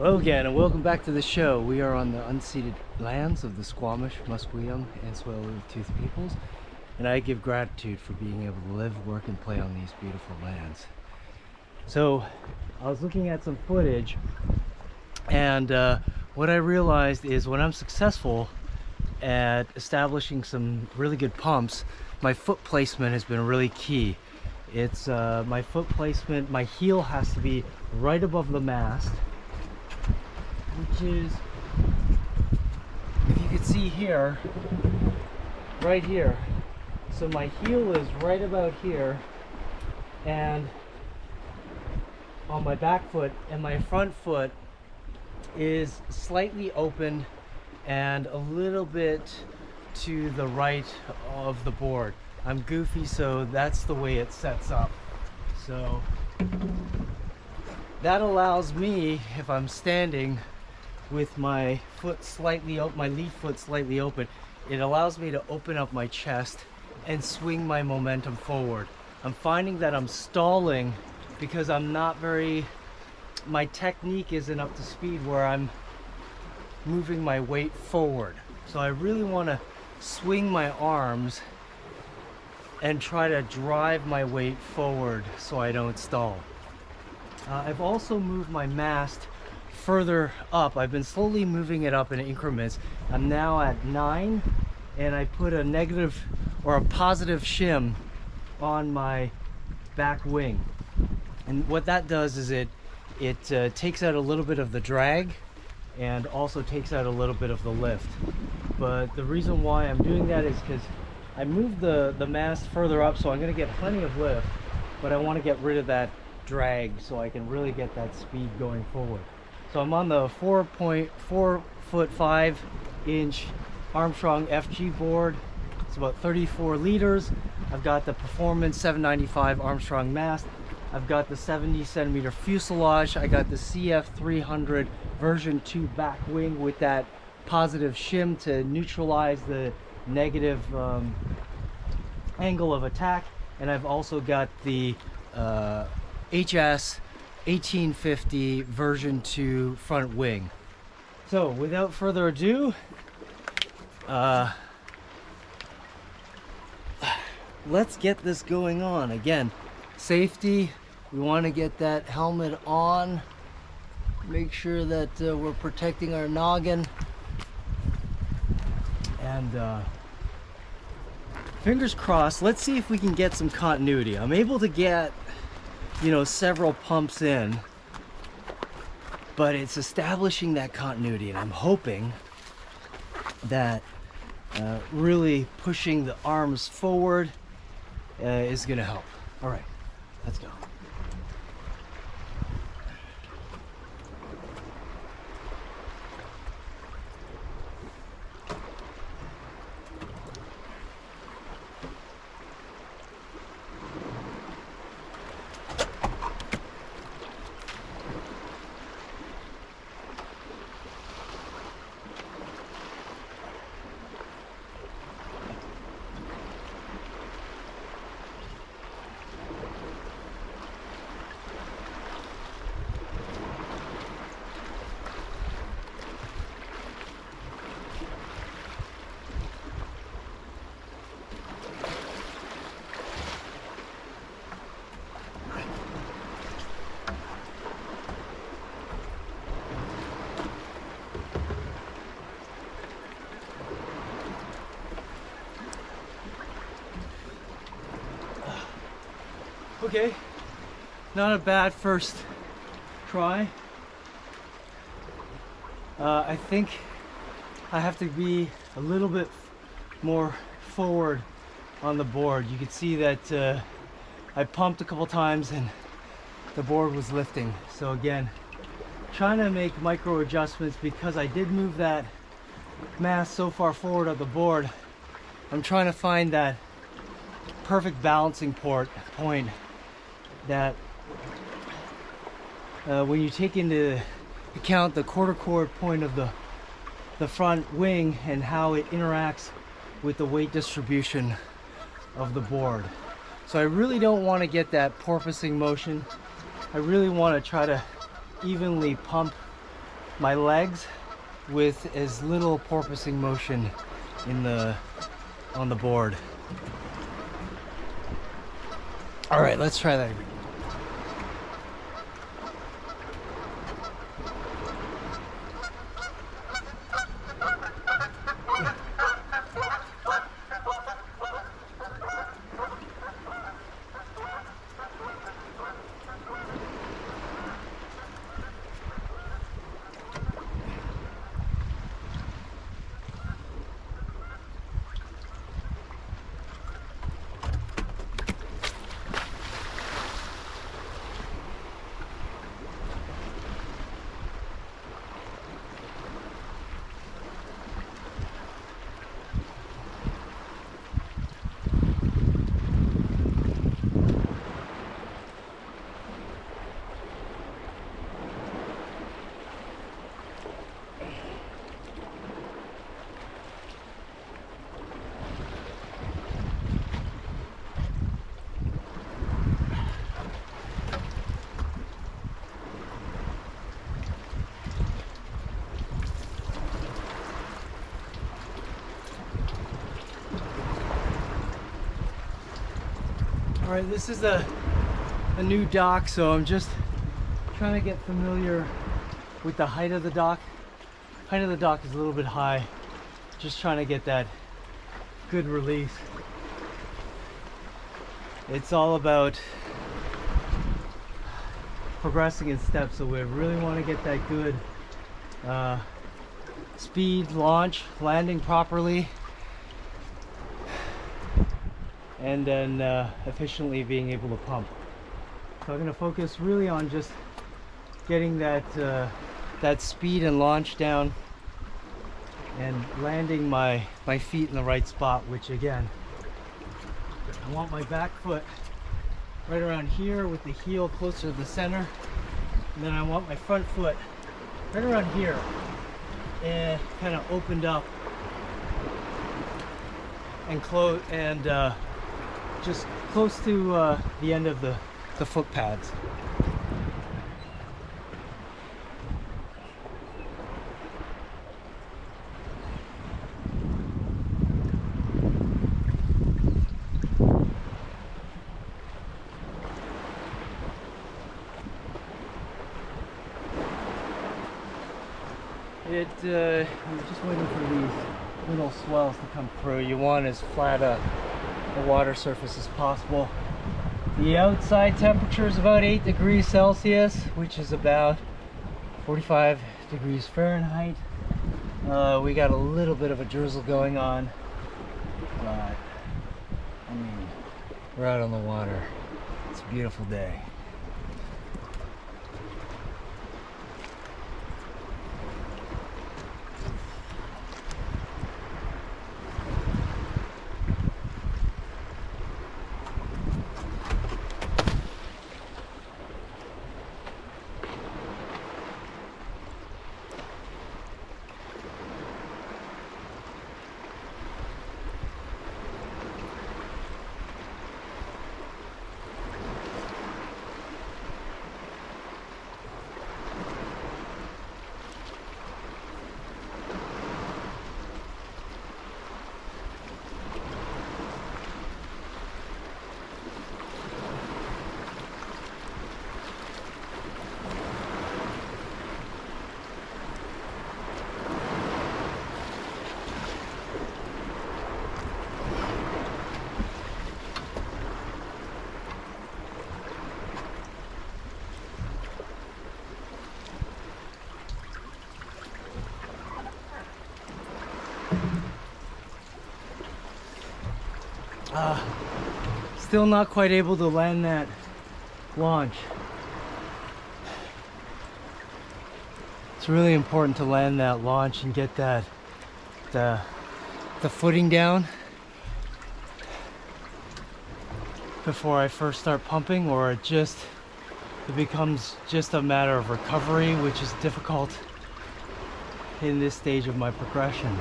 Hello again, and welcome back to the show. We are on the unceded lands of the Squamish, Musqueam, and Tsleil-Waututh peoples, and I give gratitude for being able to live, work, and play on these beautiful lands. So, I was looking at some footage, and what I realized is when I'm successful at establishing some really good pumps, my foot placement has been really key. It's my foot placement, my heel has to be right above the mast, which is, if you can see here, right here. So my heel is right about here, and on my back foot, and my front foot is slightly open and a little bit to the right of the board. I'm goofy, so that's the way it sets up. So that allows me, if I'm standing with my foot slightly open, my lead foot slightly open, it allows me to open up my chest and swing my momentum forward. I'm finding that I'm stalling because my technique isn't up to speed where I'm moving my weight forward. So I really want to swing my arms and try to drive my weight forward so I don't stall. I've also moved my mast further up. I've been slowly moving it up in increments. I'm now at 9, and I put a negative or a positive shim on my back wing. And what that does is it takes out a little bit of the drag and also takes out a little bit of the lift. But the reason why I'm doing that is because I moved the mast further up, so I'm going to get plenty of lift, but I want to get rid of that drag so I can really get that speed going forward. So I'm on the 4.4 foot 5 inch Armstrong FG board. It's about 34 liters. I've got the Performance 795 Armstrong mast. I've got the 70 centimeter fuselage. I got the CF 300 version 2 back wing with that positive shim to neutralize the negative angle of attack. And I've also got the HS 1850 version 2 front wing. So without further ado, let's get this going on. Again, safety, we want to get that helmet on, make sure that we're protecting our noggin, and fingers crossed. Let's see if we can get some continuity. I'm able to get, several pumps in, but it's establishing that continuity, and I'm hoping that really pushing the arms forward is going to help. All right, let's go. Okay, not a bad first try. I think I have to be a little bit more forward on the board. You can see that I pumped a couple times and the board was lifting. So again, trying to make micro adjustments because I did move that mast so far forward of the board. I'm trying to find that perfect balancing point that when you take into account the quarter chord point of the front wing and how it interacts with the weight distribution of the board. So I really don't want to get that porpoising motion. I really want to try to evenly pump my legs with as little porpoising motion on the board. All right, let's try that again. All right, this is a new dock, so I'm just trying to get familiar with the height of the dock. Height of the dock is a little bit high. Just trying to get that good release. It's all about progressing in steps, so we really want to get that good speed, launch, landing properly, and then efficiently being able to pump. So I'm going to focus really on just getting that that speed and launch down, and landing my feet in the right spot, which again, I want my back foot right around here with the heel closer to the center, and then I want my front foot right around here and kind of opened up and close, and just close to the end of the foot pads. I'm just waiting for these little swells to come through. You want as flat a water surface as possible. The outside temperature is about 8 degrees Celsius, which is about 45 degrees Fahrenheit. We got a little bit of a drizzle going on, but I mean, we're out on the water. It's a beautiful day. Still not quite able to land that launch. It's really important to land that launch and get that the footing down before I first start pumping, or it becomes just a matter of recovery, which is difficult in this stage of my progression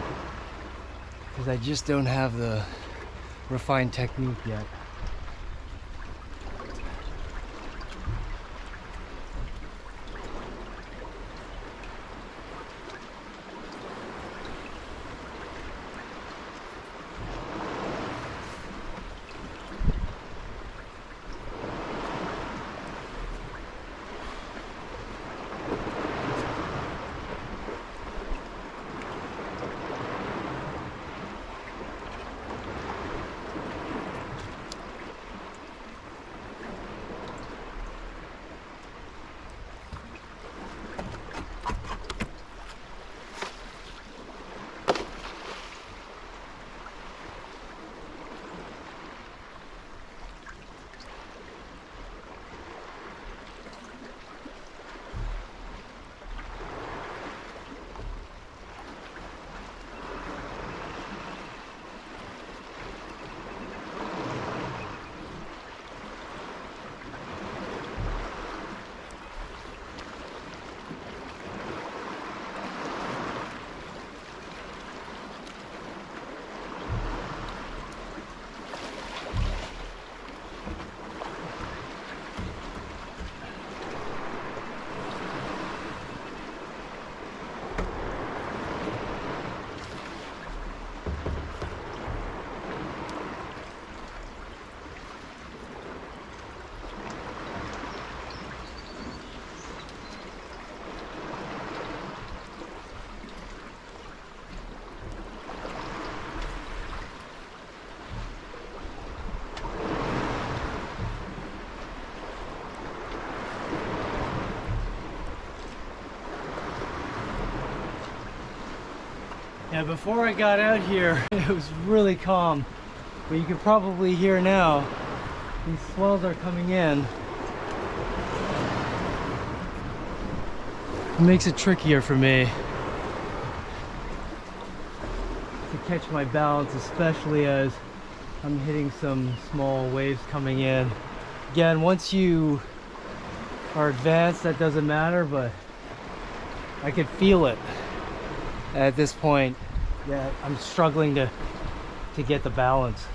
because I just don't have the refined technique yet. Yeah, before I got out here, it was really calm, but you can probably hear now, these swells are coming in. It makes it trickier for me to catch my balance, especially as I'm hitting some small waves coming in. Again, once you are advanced, that doesn't matter, but I could feel it at this point that I'm struggling to get the balance.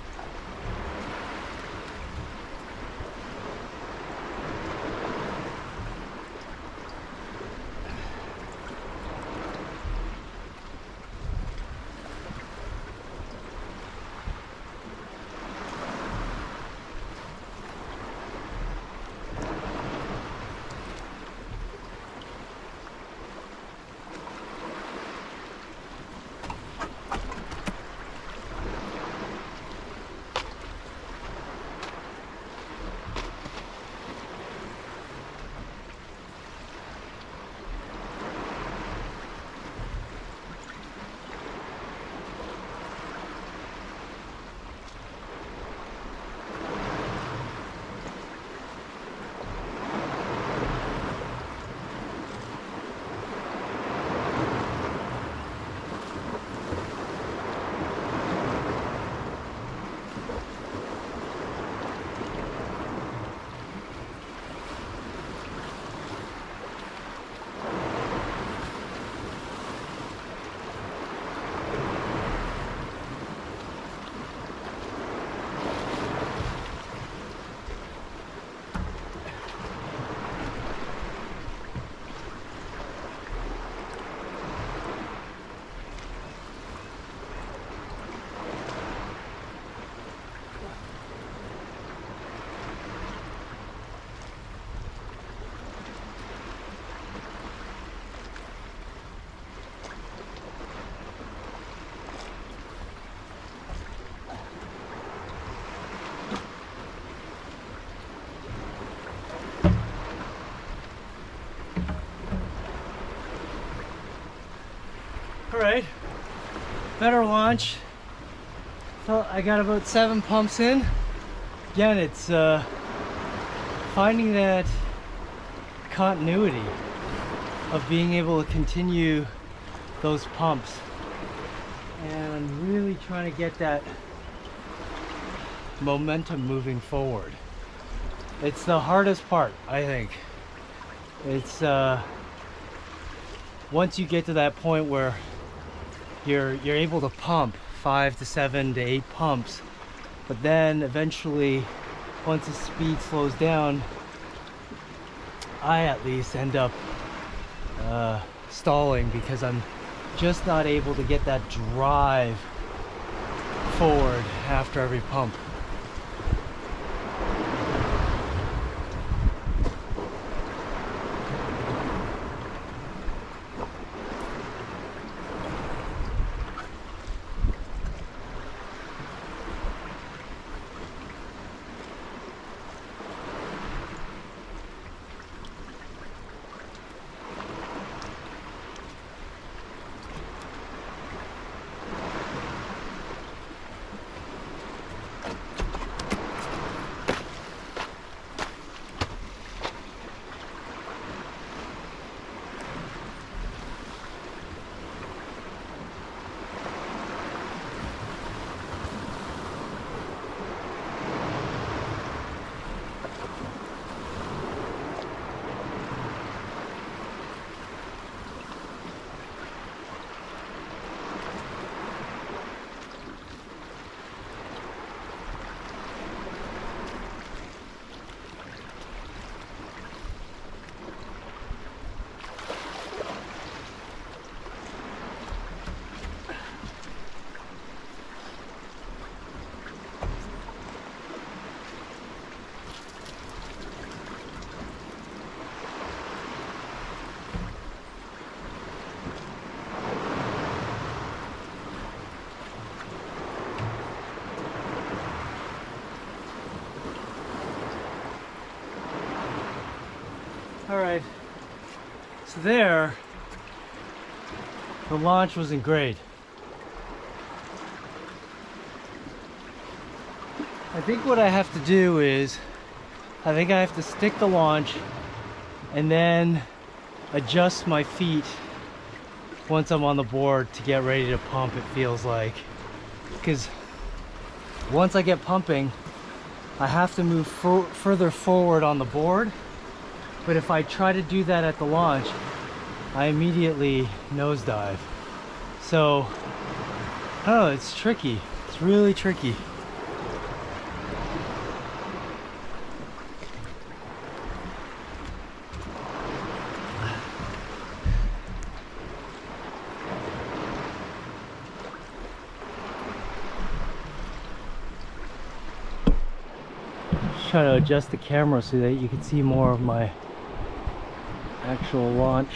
All right, better launch. So I got about 7 pumps in. Again, it's finding that continuity of being able to continue those pumps. And I'm really trying to get that momentum moving forward. It's the hardest part, I think. It's once you get to that point where you're able to pump 5 to 7 to 8 pumps, but then eventually once the speed slows down, I at least end up stalling because I'm just not able to get that drive forward after every pump. All right, so there, the launch wasn't great. I think what I have to do is, I think I have to stick the launch and then adjust my feet once I'm on the board to get ready to pump, it feels like. Because once I get pumping, I have to move further forward on the board. But if I try to do that at the launch, I immediately nosedive. So, oh, it's tricky. It's really tricky. Try to adjust the camera so that you can see more of my actual launch.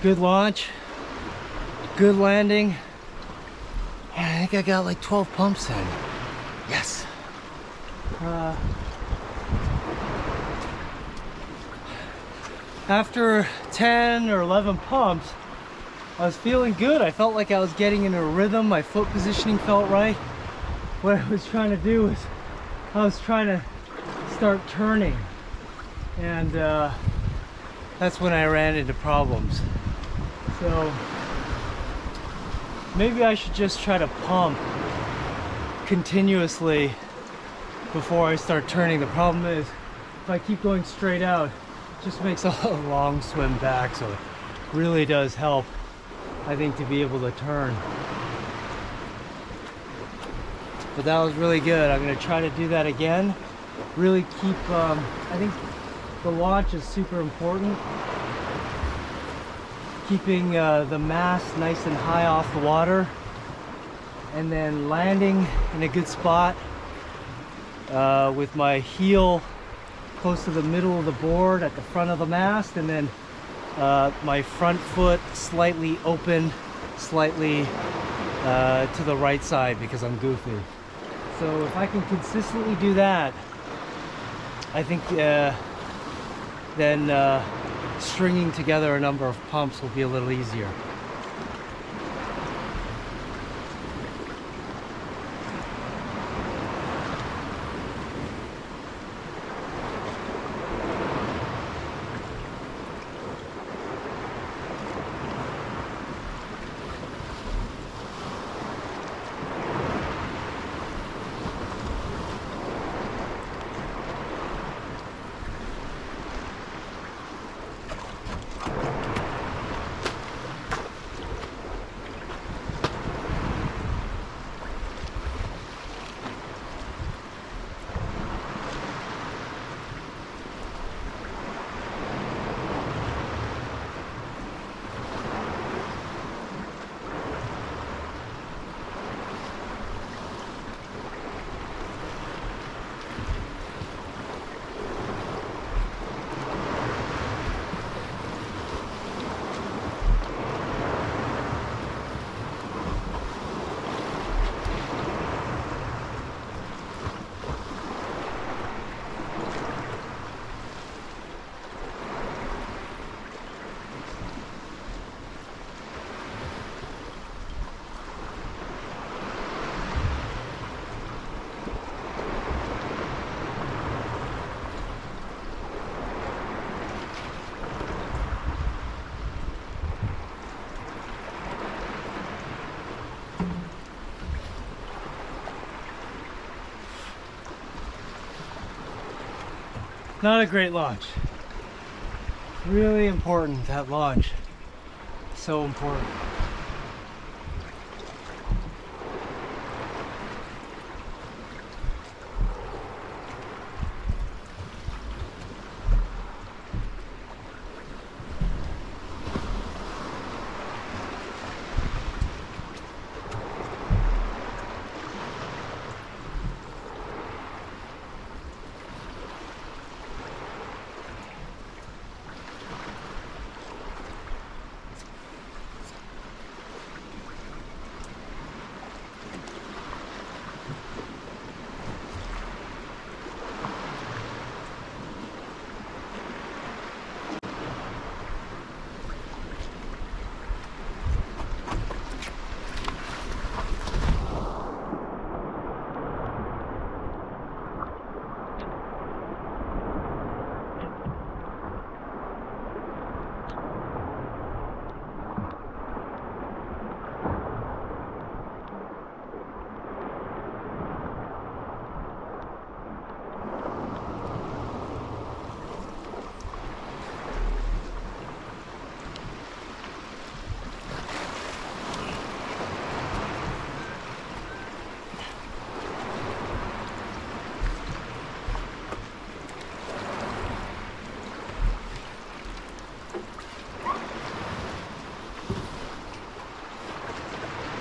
Good launch, good landing. Yeah, I think I got like 12 pumps in. Yes. After 10 or 11 pumps, I was feeling good. I felt like I was getting in a rhythm. My foot positioning felt right. What I was trying to do is I was trying to start turning, and that's when I ran into problems. So maybe I should just try to pump continuously before I start turning. The problem is if I keep going straight out, it just makes a long swim back. So it really does help, I think, to be able to turn. But that was really good. I'm going to try to do that again. Really keep, I think the launch is super important. Keeping the mast nice and high off the water, and then landing in a good spot with my heel close to the middle of the board at the front of the mast, and then my front foot slightly open, slightly to the right side because I'm goofy. So if I can consistently do that, I think then stringing together a number of pumps will be a little easier. Not a great launch. Really important, that launch. So important.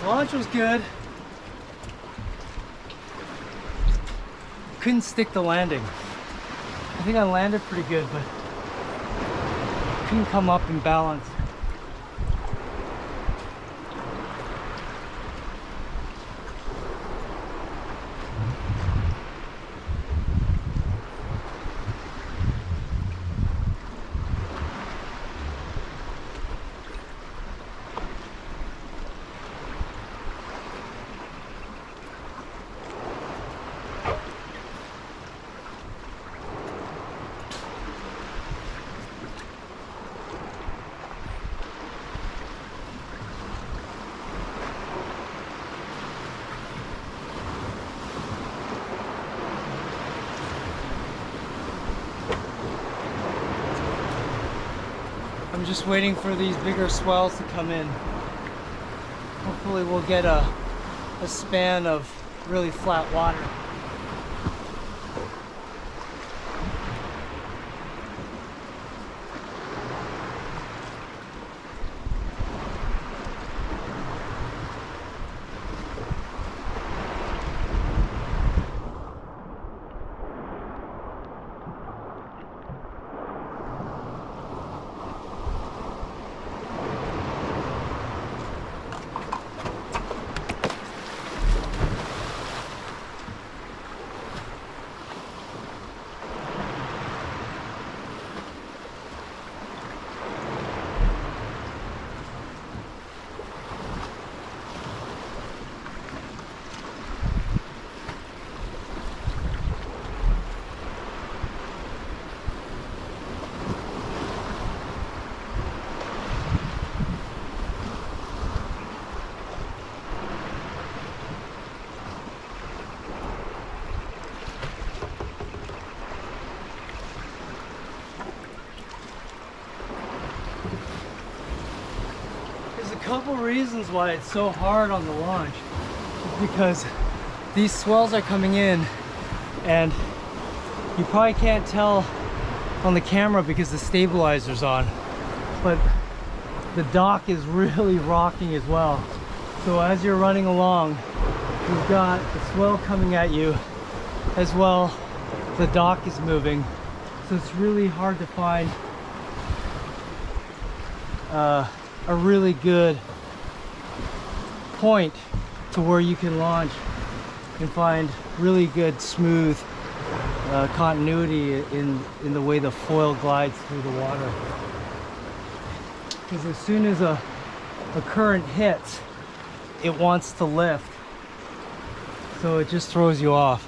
Launch was good. Couldn't stick the landing. I think I landed pretty good, but couldn't come up in balance. I'm just waiting for these bigger swells to come in. Hopefully we'll get a span of really flat water. Couple reasons why it's so hard on the launch is because these swells are coming in, and you probably can't tell on the camera because the stabilizer's on, but the dock is really rocking as well. So as you're running along, you've got the swell coming at you as well. The dock is moving, so it's really hard to find a really good point to where you can launch and find really good smooth continuity in the way the foil glides through the water. Because as soon as a current hits, it wants to lift, so it just throws you off.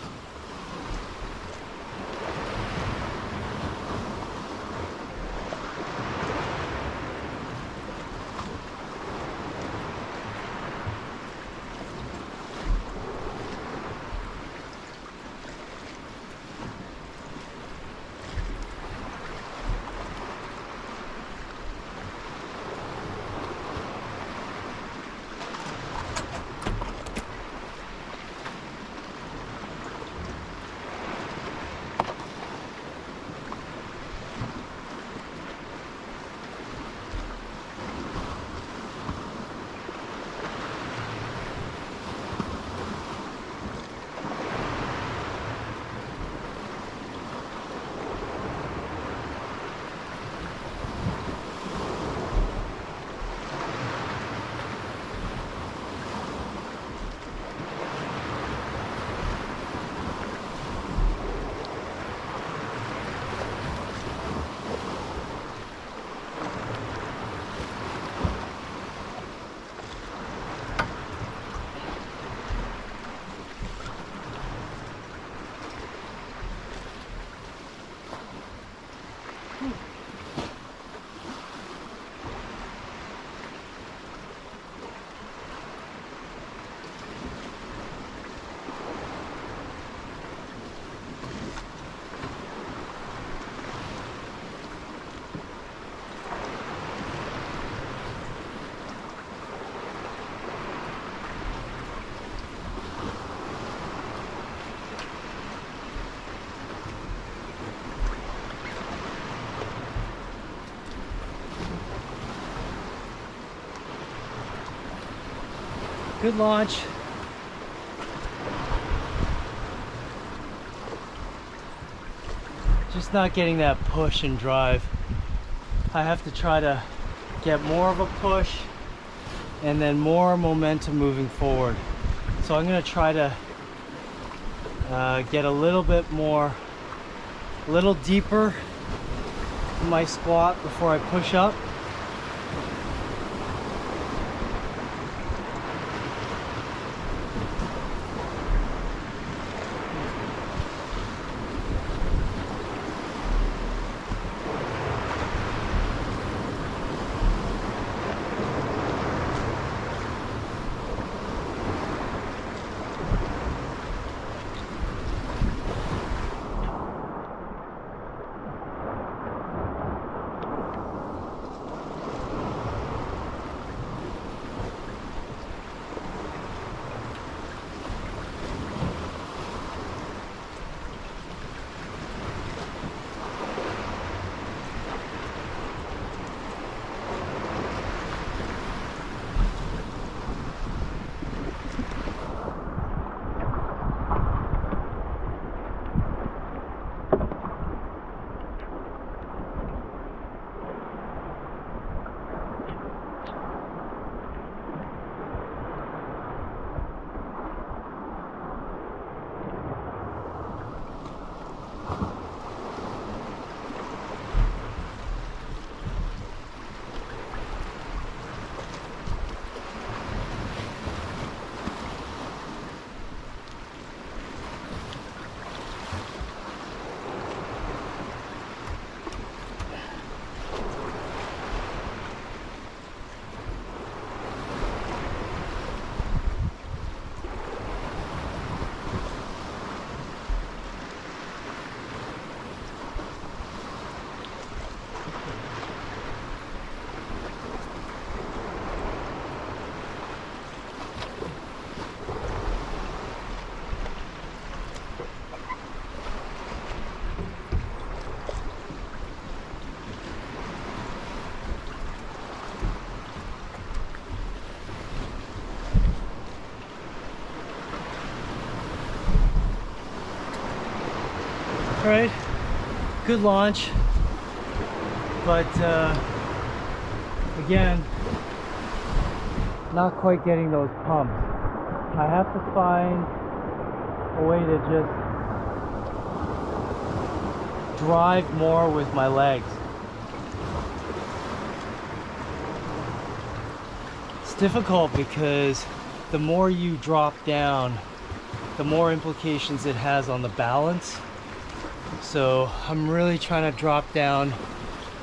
Good launch. Just not getting that push and drive. I have to try to get more of a push and then more momentum moving forward. So I'm going to try to get a little bit more, a little deeper in my squat before I push up. All right, good launch, but again, not quite getting those pumps. I have to find a way to just drive more with my legs. It's difficult because the more you drop down, the more implications it has on the balance. So I'm really trying to drop down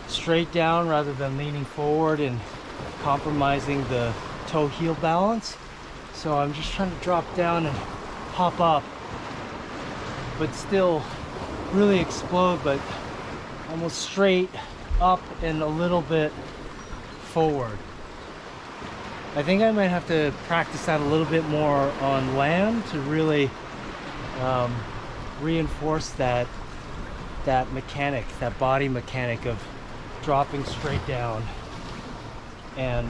straight down rather than leaning forward and compromising the toe heel balance. So I'm just trying to drop down and hop up, but still really explode, but almost straight up and a little bit forward. I think I might have to practice that a little bit more on land to really reinforce that mechanic, that body mechanic of dropping straight down and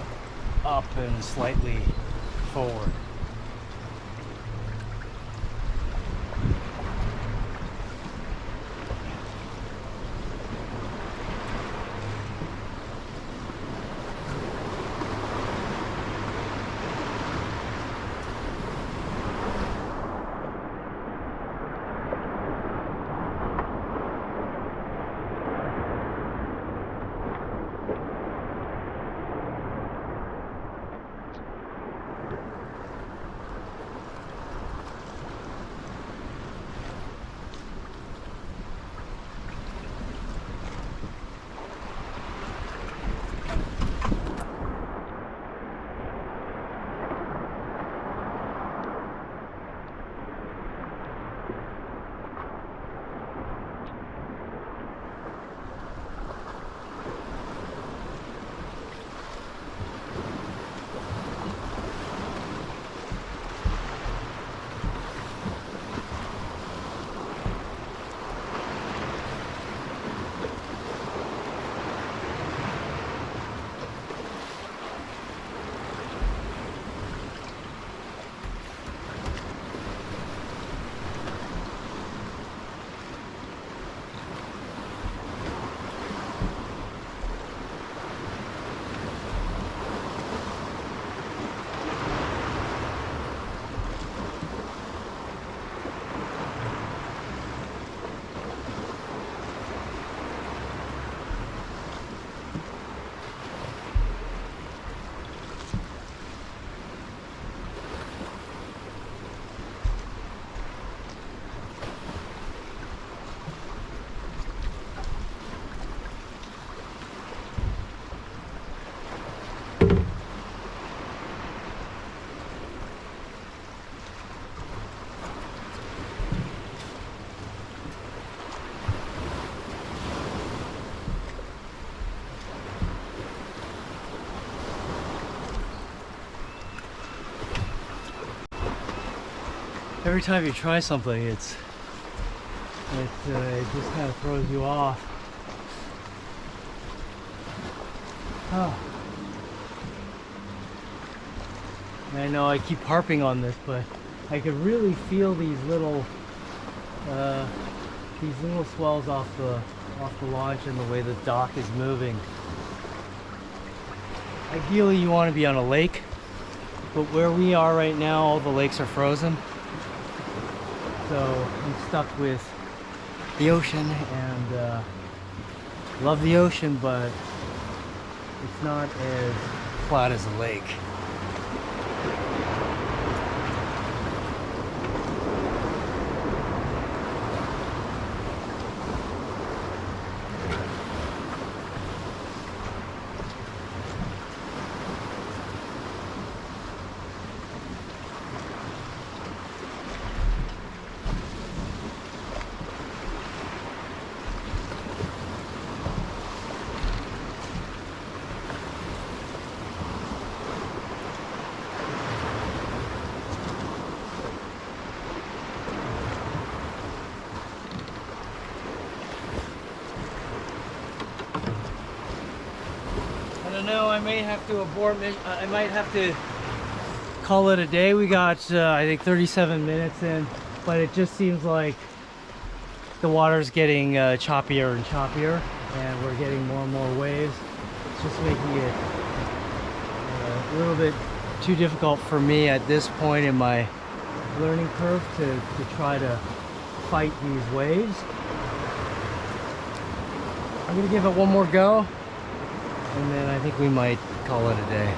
up and slightly forward. every time you try something, it just kind of throws you off. Oh. I know I keep harping on this, but I could really feel these little swells off the launch and the way the dock is moving. Ideally, you want to be on a lake, but where we are right now, all the lakes are frozen. So I'm stuck with the ocean, and love the ocean, but it's not as flat as a lake. I don't know, I may have to abort, I might have to call it a day. We got, I think 37 minutes in, but it just seems like the water's getting choppier and choppier, and we're getting more and more waves. It's just making it a little bit too difficult for me at this point in my learning curve to try to fight these waves. I'm gonna give it one more go, and then I think we might call it a day.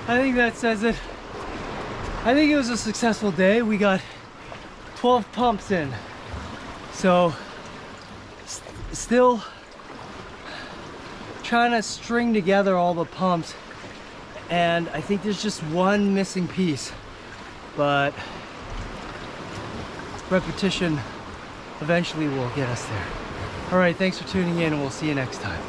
I think that says it. I think it was a successful day. We got 12 pumps in. So still trying to string together all the pumps, and I think there's just one missing piece, but repetition eventually will get us there. All right, thanks for tuning in, and we'll see you next time.